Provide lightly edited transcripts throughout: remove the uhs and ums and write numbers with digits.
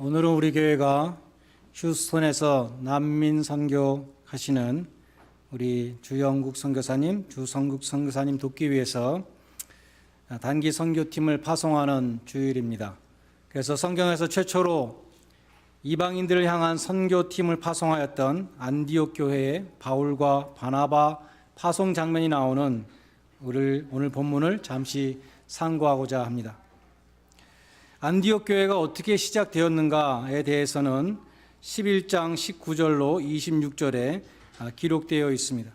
오늘은 우리 교회가 휴스턴에서 난민 선교하시는 우리 주영국 선교사님, 주성국 선교사님 돕기 위해서 단기 선교팀을 파송하는 주일입니다. 그래서 성경에서 최초로 이방인들을 향한 선교팀을 파송하였던 안디옥 교회의 바울과 바나바 파송 장면이 나오는 오늘 본문을 잠시 상고하고자 합니다. 안디옥 교회가 어떻게 시작되었는가에 대해서는 11장 19절로 26절에 기록되어 있습니다.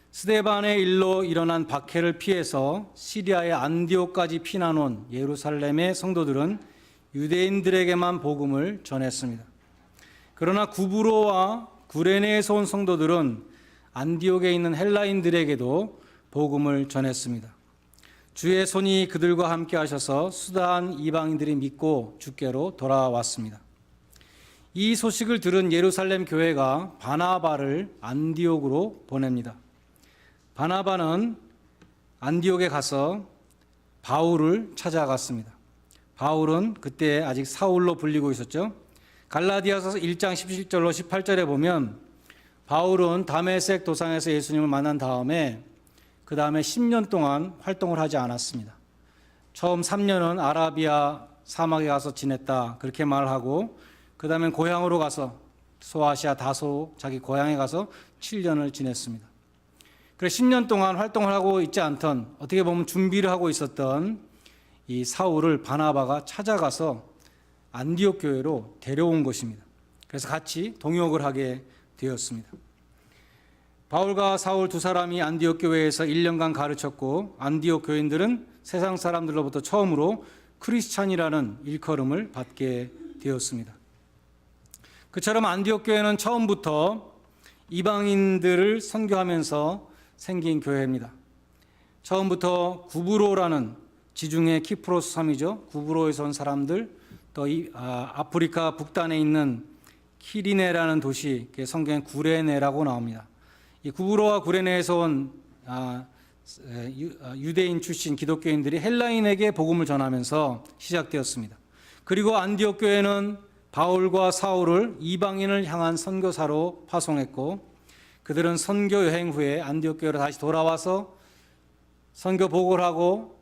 스데반의 일로 일어난 박해를 피해서 시리아의 안디옥까지 피난 온 예루살렘의 성도들은 유대인들에게만 복음을 전했습니다. 그러나 구브로와 구레네에서 온 성도들은 안디옥에 있는 헬라인들에게도 복음을 전했습니다. 주의 손이 그들과 함께 하셔서 수다한 이방인들이 믿고 주께로 돌아왔습니다. 이 소식을 들은 예루살렘 교회가 바나바를 안디옥으로 보냅니다. 바나바는 안디옥에 가서 바울을 찾아갔습니다. 바울은 그때 아직 사울로 불리고 있었죠. 갈라디아서 1장 17절로 18절에 보면 바울은 다메섹 도상에서 예수님을 만난 다음에 그 다음에 10년 동안 활동을 하지 않았습니다. 처음 3년은 아라비아 사막에 가서 지냈다 그렇게 말하고 그 다음에 고향으로 가서 소아시아 다소 자기 고향에 가서 7년을 지냈습니다. 그래서 10년 동안 활동을 하고 있지 않던 어떻게 보면 준비를 하고 있었던 이 사울을 바나바가 찾아가서 안디옥 교회로 데려온 것입니다. 그래서 같이 동역을 하게 되었습니다. 바울과 사울 두 사람이 안디옥 교회에서 1년간 가르쳤고 안디옥 교인들은 세상 사람들로부터 처음으로 크리스찬이라는 일컬음을 받게 되었습니다. 그처럼 안디옥 교회는 처음부터 이방인들을 선교하면서 생긴 교회입니다. 처음부터 구브로라는 지중해 키프로스 섬이죠. 구브로에서 온 사람들, 또 아프리카 북단에 있는 키리네라는 도시, 성경에 구레네라고 나옵니다. 이 구브로와 구레네에서 온 유대인 출신 기독교인들이 헬라인에게 복음을 전하면서 시작되었습니다. 그리고 안디옥 교회는 바울과 사울을 이방인을 향한 선교사로 파송했고 그들은 선교 여행 후에 안디옥 교회로 다시 돌아와서 선교 보고를 하고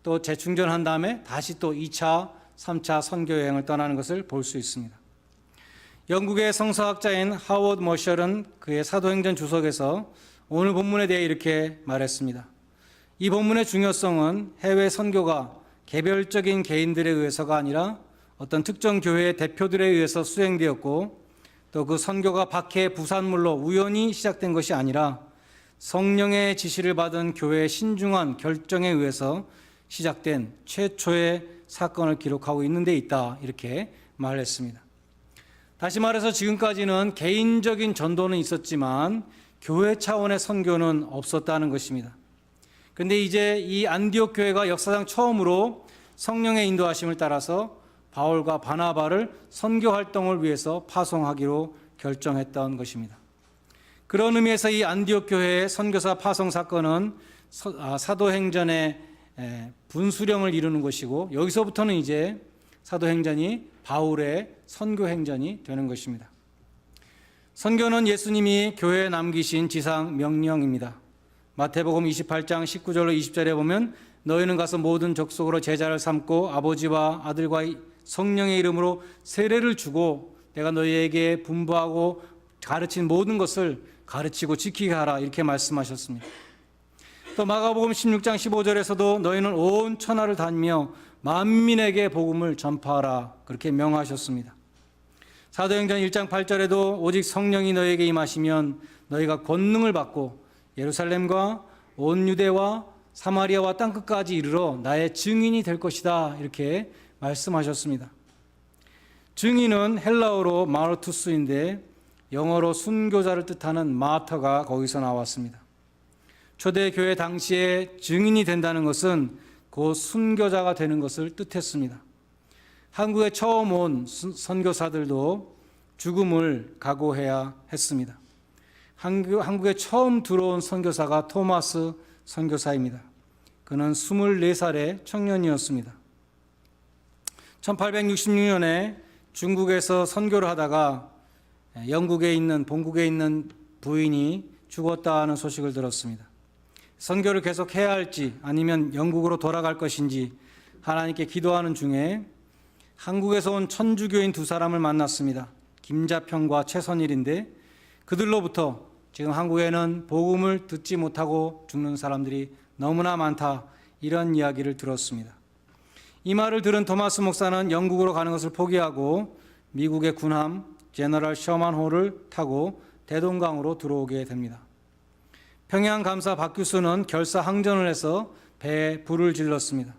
또 재충전한 다음에 다시 또 2차, 3차 선교 여행을 떠나는 것을 볼 수 있습니다. 영국의 성서학자인 하워드 머셜은 그의 사도행전 주석에서 오늘 본문에 대해 이렇게 말했습니다. 이 본문의 중요성은 해외 선교가 개별적인 개인들에 의해서가 아니라 어떤 특정 교회의 대표들에 의해서 수행되었고 또 그 선교가 박해의 부산물로 우연히 시작된 것이 아니라 성령의 지시를 받은 교회의 신중한 결정에 의해서 시작된 최초의 사건을 기록하고 있는 데 있다 이렇게 말했습니다. 다시 말해서 지금까지는 개인적인 전도는 있었지만 교회 차원의 선교는 없었다는 것입니다. 그런데 이제 이 안디옥 교회가 역사상 처음으로 성령의 인도하심을 따라서 바울과 바나바를 선교 활동을 위해서 파송하기로 결정했던 것입니다. 그런 의미에서 이 안디옥 교회의 선교사 파송 사건은 사도행전의 분수령을 이루는 것이고 여기서부터는 이제 사도행전이 바울의 선교행전이 되는 것입니다. 선교는 예수님이 교회에 남기신 지상 명령입니다. 마태복음 28장 19절로 20절에 보면 너희는 가서 모든 족속으로 제자를 삼고 아버지와 아들과 성령의 이름으로 세례를 주고 내가 너희에게 분부하고 가르친 모든 것을 가르치고 지키게 하라 이렇게 말씀하셨습니다. 또 마가복음 16장 15절에서도 너희는 온 천하를 다니며 만민에게 복음을 전파하라 그렇게 명하셨습니다. 사도행전 1장 8절에도 오직 성령이 너희에게 임하시면 너희가 권능을 받고 예루살렘과 온 유대와 사마리아와 땅끝까지 이르러 나의 증인이 될 것이다 이렇게 말씀하셨습니다. 증인은 헬라어로 마르투스인데 영어로 순교자를 뜻하는 마터가 거기서 나왔습니다. 초대교회 당시에 증인이 된다는 것은 곧 순교자가 되는 것을 뜻했습니다. 한국에 처음 온 선교사들도 죽음을 각오해야 했습니다. 한국에 처음 들어온 선교사가 토마스 선교사입니다. 그는 24살의 청년이었습니다. 1866년에 중국에서 선교를 하다가 영국에 있는 본국에 있는 부인이 죽었다는 소식을 들었습니다. 선교를 계속 해야 할지 아니면 영국으로 돌아갈 것인지 하나님께 기도하는 중에 한국에서 온 천주교인 두 사람을 만났습니다. 김자평과 최선일인데 그들로부터 지금 한국에는 복음을 듣지 못하고 죽는 사람들이 너무나 많다, 이런 이야기를 들었습니다. 이 말을 들은 토마스 목사는 영국으로 가는 것을 포기하고 미국의 군함 제너럴 셔먼호를 타고 대동강으로 들어오게 됩니다. 평양감사 박 교수는 결사 항전을 해서 배에 불을 질렀습니다.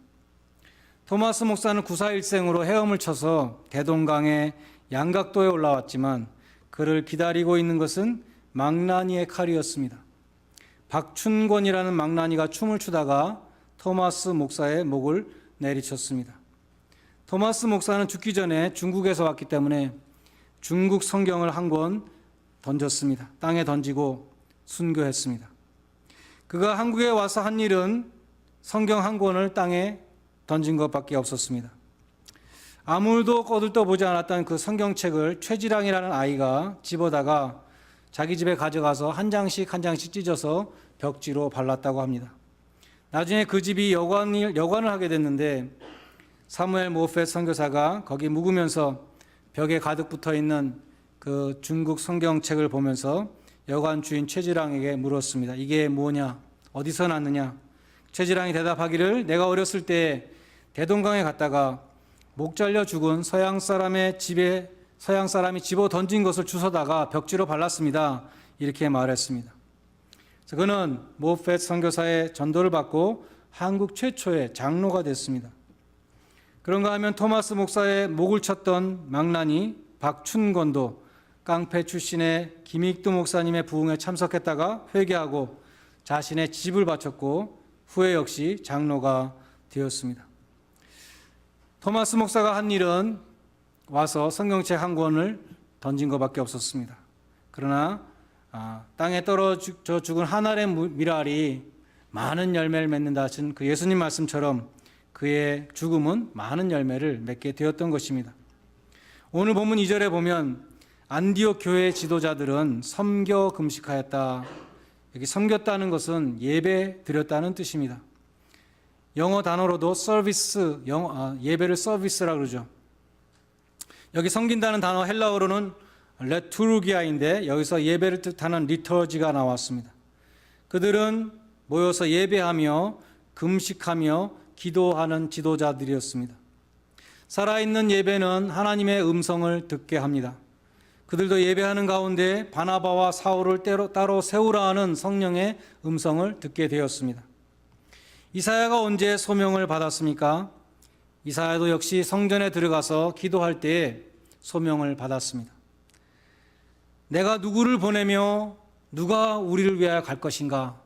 토마스 목사는 구사일생으로 헤엄을 쳐서 대동강의 양각도에 올라왔지만 그를 기다리고 있는 것은 망나니의 칼이었습니다. 박춘권이라는 망나니가 춤을 추다가 토마스 목사의 목을 내리쳤습니다. 토마스 목사는 죽기 전에 중국에서 왔기 때문에 중국 성경을 한 권 던졌습니다. 땅에 던지고 순교했습니다. 그가 한국에 와서 한 일은 성경 한 권을 땅에 던진 것밖에 없었습니다. 아무도 거들떠보지 않았던 그 성경책을 최지랑이라는 아이가 집어다가 자기 집에 가져가서 한 장씩 찢어서 벽지로 발랐다고 합니다. 나중에 그 집이 여관을 하게 됐는데 사무엘 모펫 선교사가 거기 묵으면서 벽에 가득 붙어 있는 그 중국 성경책을 보면서 여관 주인 최지랑에게 물었습니다. 이게 뭐냐? 어디서 났느냐? 최지랑이 대답하기를 내가 어렸을 때 대동강에 갔다가 목 잘려 죽은 서양 사람이 집어 던진 것을 주워다가 벽지로 발랐습니다. 이렇게 말했습니다. 그는 모펫 선교사의 전도를 받고 한국 최초의 장로가 됐습니다. 그런가 하면 토마스 목사의 목을 쳤던 망나니 박춘권도 깡패 출신의 김익두 목사님의 부흥에 참석했다가 회개하고 자신의 집을 바쳤고 후에 역시 장로가 되었습니다. 토마스 목사가 한 일은 와서 성경책 한 권을 던진 것밖에 없었습니다. 그러나 땅에 떨어져 죽은 한 알의 밀알이 많은 열매를 맺는다 하신 그 예수님 말씀처럼 그의 죽음은 많은 열매를 맺게 되었던 것입니다. 오늘 본문 2절에 보면 안디옥 교회 지도자들은 섬겨 금식하였다. 여기 섬겼다는 것은 예배 드렸다는 뜻입니다. 영어 단어로도 서비스, 예배를 서비스라고 그러죠. 여기 섬긴다는 단어 헬라어로는 레투르기아인데 여기서 예배를 뜻하는 리터지가 나왔습니다. 그들은 모여서 예배하며 금식하며 기도하는 지도자들이었습니다. 살아있는 예배는 하나님의 음성을 듣게 합니다. 그들도 예배하는 가운데 바나바와 사울을 따로 세우라 하는 성령의 음성을 듣게 되었습니다. 이사야가 언제 소명을 받았습니까? 이사야도 역시 성전에 들어가서 기도할 때에 소명을 받았습니다. 내가 누구를 보내며 누가 우리를 위하여 갈 것인가?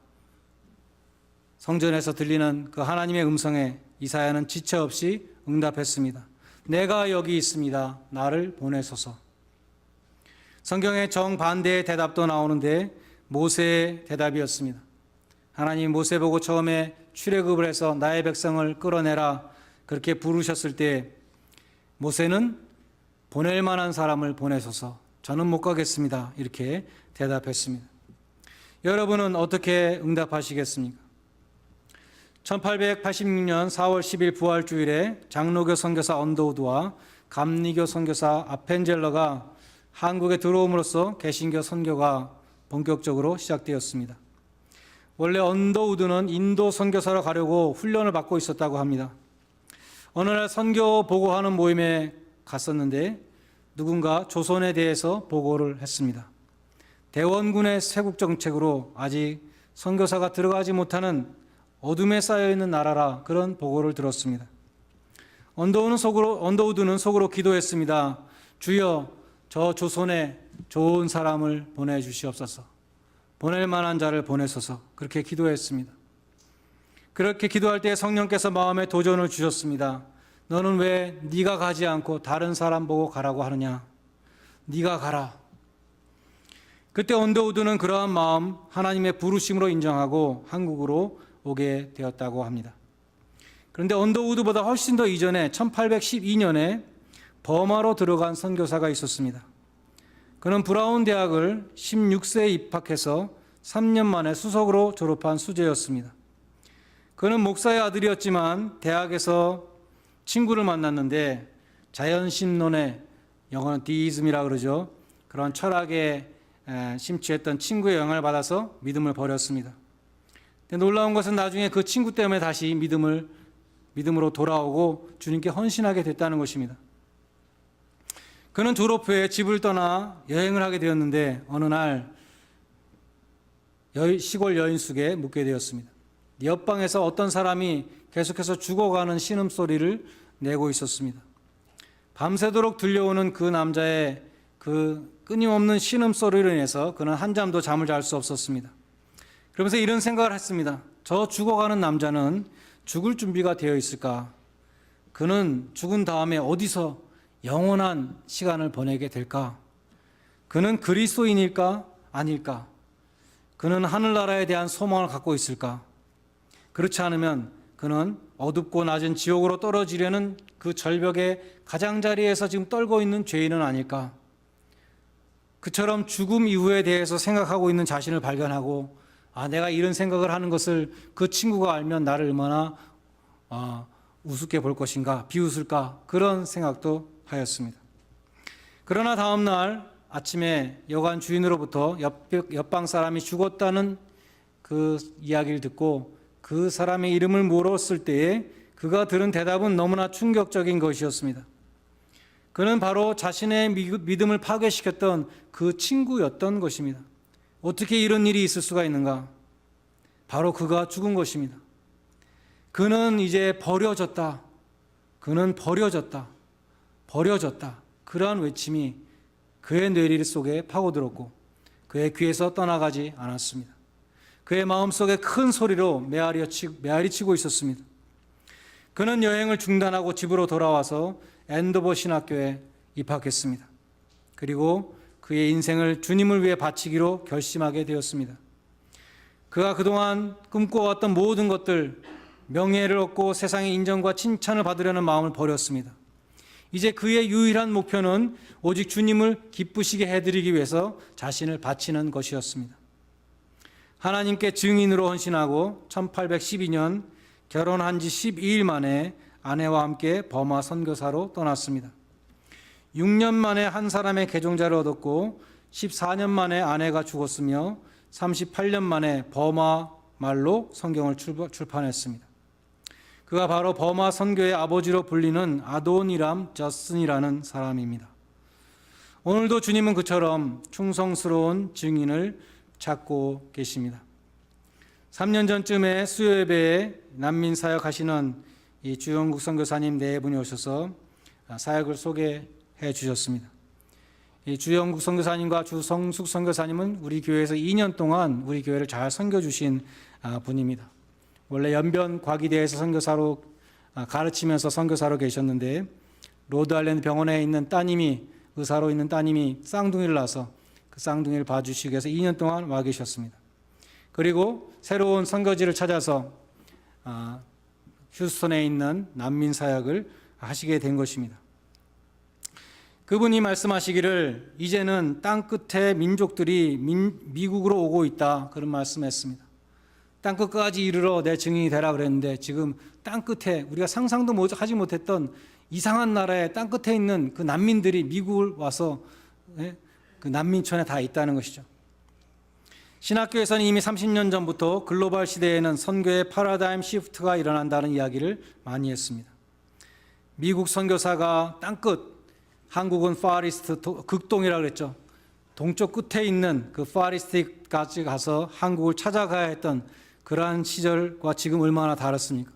성전에서 들리는 그 하나님의 음성에 이사야는 지체 없이 응답했습니다. 내가 여기 있습니다. 나를 보내소서. 성경에 정반대의 대답도 나오는데 모세의 대답이었습니다. 하나님 모세 보고 처음에 출애굽을 해서 나의 백성을 끌어내라 그렇게 부르셨을 때 모세는 보낼 만한 사람을 보내소서, 저는 못 가겠습니다, 이렇게 대답했습니다. 여러분은 어떻게 응답하시겠습니까? 1886년 4월 10일 부활주일에 장로교 선교사 언더우드와 감리교 선교사 아펜젤러가 한국에 들어옴으로써 개신교 선교가 본격적으로 시작되었습니다. 원래 언더우드는 인도 선교사로 가려고 훈련을 받고 있었다고 합니다. 어느 날 선교 보고하는 모임에 갔었는데 누군가 조선에 대해서 보고를 했습니다. 대원군의 세국 정책으로 아직 선교사가 들어가지 못하는 어둠에 쌓여있는 나라라, 그런 보고를 들었습니다. 언더우드는 속으로 기도했습니다. 주여, 저 조선에 좋은 사람을 보내주시옵소서. 보낼 만한 자를 보내소서. 그렇게 기도했습니다. 그렇게 기도할 때 성령께서 마음에 도전을 주셨습니다. 너는 왜 네가 가지 않고 다른 사람 보고 가라고 하느냐? 네가 가라. 그때 언더우드는 그러한 마음 하나님의 부르심으로 인정하고 한국으로 오게 되었다고 합니다. 그런데 언더우드보다 훨씬 더 이전에 1812년에 버마로 들어간 선교사가 있었습니다. 그는 브라운 대학을 16세에 입학해서 3년 만에 수석으로 졸업한 수재였습니다. 그는 목사의 아들이었지만 대학에서 친구를 만났는데 자연신론의, 영어는 디이즘이라고 그러죠. 그런 철학에 심취했던 친구의 영향을 받아서 믿음을 버렸습니다. 근데 놀라운 것은 나중에 그 친구 때문에 다시 믿음으로 돌아오고 주님께 헌신하게 됐다는 것입니다. 그는 졸업 후에 집을 떠나 여행을 하게 되었는데 어느 날 시골 여인숙에 묵게 되었습니다. 옆방에서 어떤 사람이 계속해서 죽어가는 신음소리를 내고 있었습니다. 밤새도록 들려오는 그 남자의 그 끊임없는 신음소리로 인해서 그는 한잠도 잠을 잘 수 없었습니다. 그러면서 이런 생각을 했습니다. 저 죽어가는 남자는 죽을 준비가 되어 있을까? 그는 죽은 다음에 어디서 영원한 시간을 보내게 될까? 그는 그리스도인일까? 아닐까? 그는 하늘나라에 대한 소망을 갖고 있을까? 그렇지 않으면 그는 어둡고 낮은 지옥으로 떨어지려는 그 절벽의 가장자리에서 지금 떨고 있는 죄인은 아닐까? 그처럼 죽음 이후에 대해서 생각하고 있는 자신을 발견하고, 내가 이런 생각을 하는 것을 그 친구가 알면 나를 얼마나 우습게 볼 것인가, 비웃을까, 그런 생각도 하였습니다. 그러나 다음 날 아침에 여관 주인으로부터 옆방 사람이 죽었다는 그 이야기를 듣고 그 사람의 이름을 물었을 때에 그가 들은 대답은 너무나 충격적인 것이었습니다. 그는 바로 자신의 믿음을 파괴시켰던 그 친구였던 것입니다. 어떻게 이런 일이 있을 수가 있는가? 바로 그가 죽은 것입니다. 그는 이제 버려졌다. 그는 버려졌다. 버려졌다. 그러한 외침이 그의 뇌리 속에 파고들었고 그의 귀에서 떠나가지 않았습니다. 그의 마음속에 큰 소리로 메아리치고 있었습니다. 그는 여행을 중단하고 집으로 돌아와서 앤도버 신학교에 입학했습니다. 그리고 그의 인생을 주님을 위해 바치기로 결심하게 되었습니다. 그가 그동안 꿈꿔왔던 모든 것들, 명예를 얻고 세상의 인정과 칭찬을 받으려는 마음을 버렸습니다. 이제 그의 유일한 목표는 오직 주님을 기쁘시게 해드리기 위해서 자신을 바치는 것이었습니다. 하나님께 증인으로 헌신하고 1812년 결혼한 지 12일 만에 아내와 함께 버마 선교사로 떠났습니다. 6년 만에 한 사람의 개종자를 얻었고 14년 만에 아내가 죽었으며 38년 만에 버마 말로 성경을 출판했습니다. 그가 바로 버마 선교의 아버지로 불리는 아도니람 저슨이라는 사람입니다. 오늘도 주님은 그처럼 충성스러운 증인을 찾고 계십니다. 3년 전쯤에 수요예배에 난민 사역하시는 이 주영국 선교사님 네 분이 오셔서 사역을 소개해 주셨습니다. 이 주영국 선교사님과 주성숙 선교사님은 우리 교회에서 2년 동안 우리 교회를 잘 섬겨주신 분입니다. 원래 연변 과기대에서 선교사로 가르치면서 선교사로 계셨는데 로드아일랜드 병원에 있는 따님이, 의사로 있는 따님이 쌍둥이를 낳아서 그 쌍둥이를 봐주시기 위해서 2년 동안 와 계셨습니다. 그리고 새로운 선교지를 찾아서 휴스턴에 있는 난민 사역을 하시게 된 것입니다. 그분이 말씀하시기를 이제는 땅끝에 민족들이 미국으로 오고 있다, 그런 말씀했습니다. 땅끝까지 이르러 내 증인이 되라 그랬는데 지금 땅끝에 우리가 상상도 하지 못했던 이상한 나라의 땅끝에 있는 그 난민들이 미국을 와서 그 난민촌에 다 있다는 것이죠. 신학교에서는 이미 30년 전부터 글로벌 시대에는 선교의 패러다임 시프트가 일어난다는 이야기를 많이 했습니다. 미국 선교사가 땅끝, 한국은 파리스트 극동이라고 그랬죠. 동쪽 끝에 있는 그 파리스트까지 가서 한국을 찾아가야 했던 그러한 시절과 지금 얼마나 다릅니까?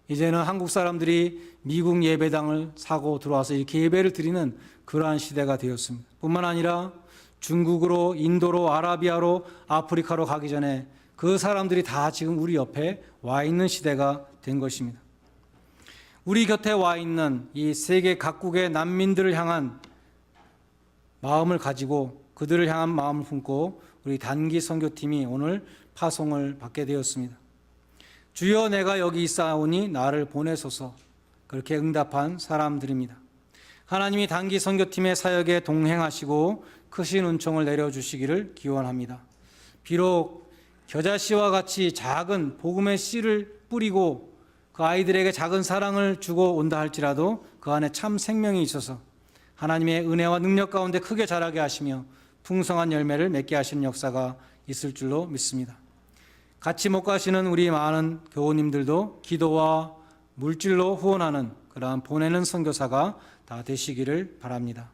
이제는 한국 사람들이 미국 예배당을 사고 들어와서 이렇게 예배를 드리는 그러한 시대가 되었습니다. 뿐만 아니라 중국으로, 인도로, 아라비아로, 아프리카로 가기 전에 그 사람들이 다 지금 우리 옆에 와 있는 시대가 된 것입니다. 우리 곁에 와 있는 이 세계 각국의 난민들을 향한 마음을 가지고 그들을 향한 마음을 품고 우리 단기 선교팀이 오늘 파송을 받게 되었습니다. 주여 내가 여기 있사오니 나를 보내소서, 그렇게 응답한 사람들입니다. 하나님이 단기 선교팀의 사역에 동행하시고 크신 은총을 내려주시기를 기원합니다. 비록 겨자씨와 같이 작은 복음의 씨를 뿌리고 그 아이들에게 작은 사랑을 주고 온다 할지라도 그 안에 참 생명이 있어서 하나님의 은혜와 능력 가운데 크게 자라게 하시며 풍성한 열매를 맺게 하시는 역사가 있을 줄로 믿습니다. 같이 못 가시는 우리 많은 교우님들도 기도와 물질로 후원하는 그러한 보내는 선교사가 다 되시기를 바랍니다.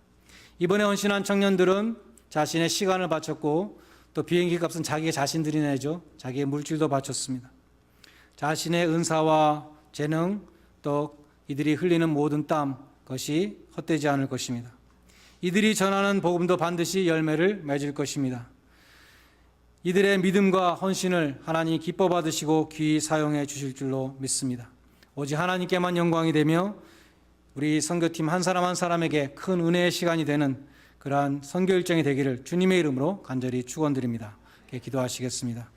이번에 헌신한 청년들은 자신의 시간을 바쳤고 또 비행기 값은 자기 자신들이 내죠. 자기의 물질도 바쳤습니다. 자신의 은사와 재능 또 이들이 흘리는 모든 땀 그것이 헛되지 않을 것입니다. 이들이 전하는 복음도 반드시 열매를 맺을 것입니다. 이들의 믿음과 헌신을 하나님이 기뻐 받으시고 귀히 사용해 주실 줄로 믿습니다. 오직 하나님께만 영광이 되며 우리 선교팀 한 사람 한 사람에게 큰 은혜의 시간이 되는 그러한 선교 일정이 되기를 주님의 이름으로 간절히 축원드립니다. 기도하시겠습니다.